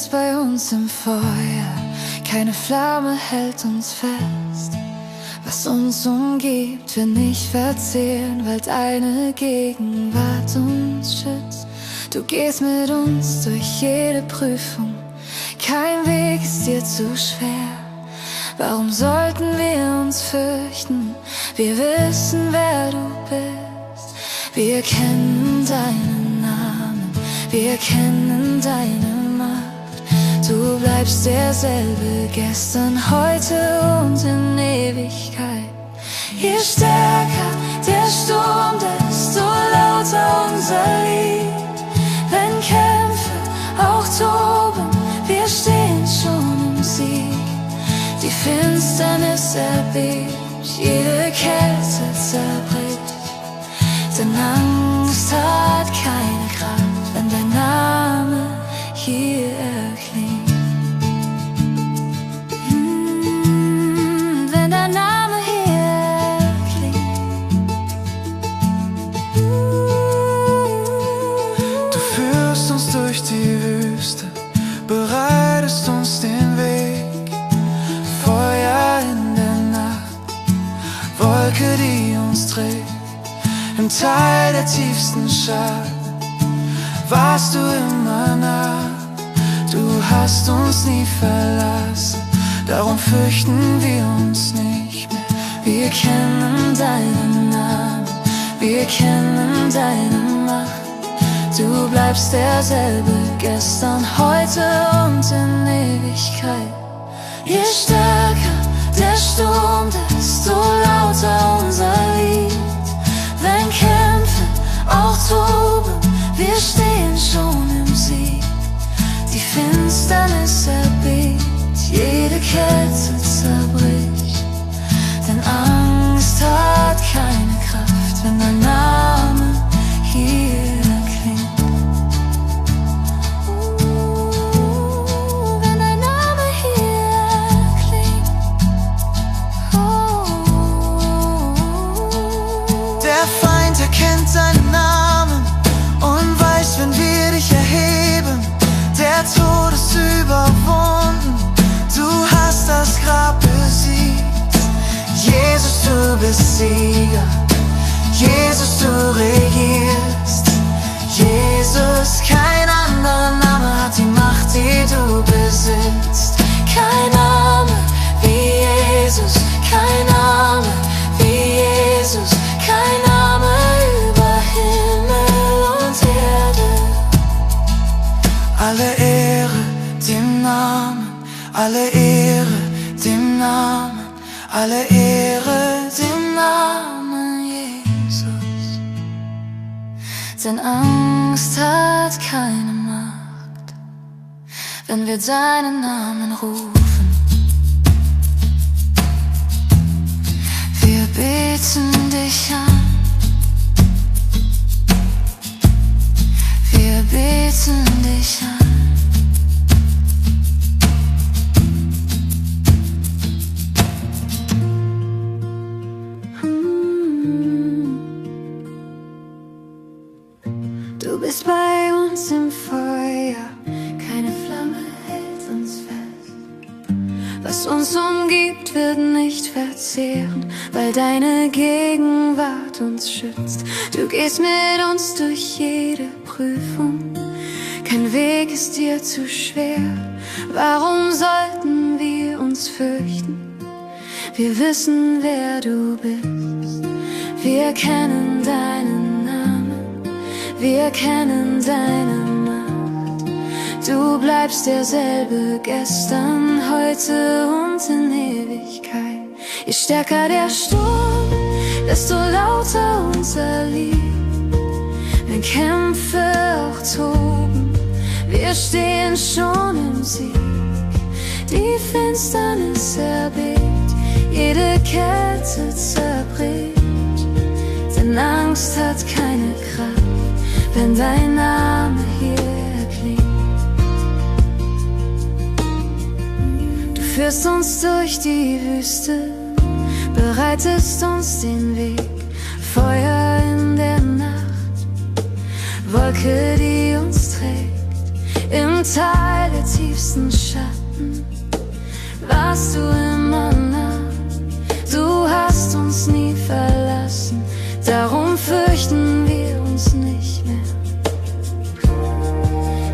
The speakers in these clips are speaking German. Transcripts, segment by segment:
bist bei uns im Feuer, keine Flamme hält uns fest. Was uns umgibt, wird nicht verzehren, weil deine Gegenwart uns schützt. Du gehst mit uns durch jede Prüfung, kein Weg ist dir zu schwer. Warum sollten wir uns fürchten? Wir wissen, wer du bist. Wir kennen deinen Namen, wir kennen deine Macht. Du bleibst derselbe gestern, heute und in Ewigkeit. Je stärker der Sturm, desto lauter unser Lied. Wenn Kämpfe auch toben, wir stehen schon im Sieg. Die Finsternis erbebt, jede Kälte zerbricht. Denn Angst hat keine Kraft, wenn dein Name hier erklingt. Wenn dein Name hier erklingt. Du führst uns durch die Wüste, bereitest uns den Weg. Feuer in der Nacht, Wolke, die uns trägt. Im Tal der tiefsten Schatten warst du immer nah. Du hast uns nie verlassen, darum fürchten wir uns nicht mehr. Wir kennen deinen Namen, wir kennen deine Macht. Du bleibst derselbe gestern, heute und in Ewigkeit. Je stärker der Sturm, desto lauter unser Lied. Wenn Kämpfe auch toben, wir stehen schon im Sieg. Die Finsternis erbebt, jede Kälte zerbricht. Denn Angst hat keine Kraft, wenn dein Name hier klingt. Wenn dein Name hier klingt. Der Feind erkennt deinen Namen und weiß, wenn wir dich erheben. Der Tod ist überwunden, du hast das Grab besiegt. Jesus, du bist Sieger, Jesus, du regierst. Jesus, kein anderer Name hat die Macht, die du besitzt. Kein Name wie Jesus, kein Name wie Jesus, kein Name über Himmel und Erde. Alle Ehre dem Namen, alle Ehre dem Namen, alle Ehre dem Namen Jesus. Denn Angst hat keine Macht, wenn wir deinen Namen rufen. Wir beten dich an, wir beten dich an. Du bist bei uns im Feuer, keine Flamme hält uns fest. Was uns umgibt, wird nicht verzehren, weil deine Gegenwart uns schützt. Du gehst mit uns durch jede Prüfung, kein Weg ist dir zu schwer. Warum sollten wir uns fürchten? Wir wissen, wer du bist. Wir kennen deinen Namen, wir kennen deine Macht. Du bleibst derselbe gestern, heute und in Ewigkeit. Je stärker der Sturm, desto lauter unser Lied. Wenn Kämpfe auch toben, wir stehen schon im Sieg. Die Finsternis erbebt, jede Kälte zerbricht. Denn Angst hat keine Kraft, wenn dein Name hier klingt. Du führst uns durch die Wüste, bereitest uns den Weg. Feuer in der Nacht, Wolke, die uns trägt. Im Tal der tiefsten Schatten warst du immer nah. Du hast uns nie verlassen, darum fürchten wir uns nicht mehr.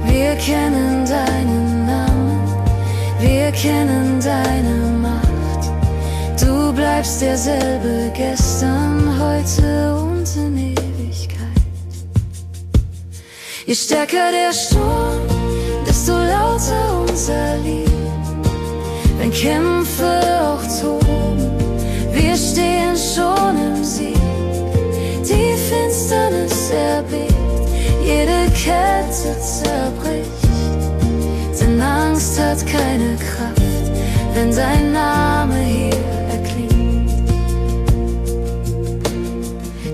Wir kennen deinen Namen, wir kennen deine Macht. Du bleibst derselbe gestern, heute und in Ewigkeit. Je stärker der Sturm, desto lauter unser Lied. Wenn Kämpfe auch toben, wir stehen schon im Sieg. Die Finsternis erbebt, jede Kette zerbricht. Denn Angst hat keine Kraft, wenn dein Name hier erklingt.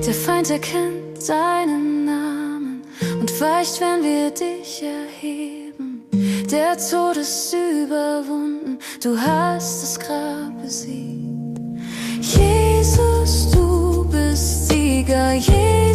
Der Feind erkennt deinen Namen und weicht, wenn wir dich erheben. Der Tod ist überwunden, du hast das Grab besiegt. Jesus, du bist Sieger, Jesus.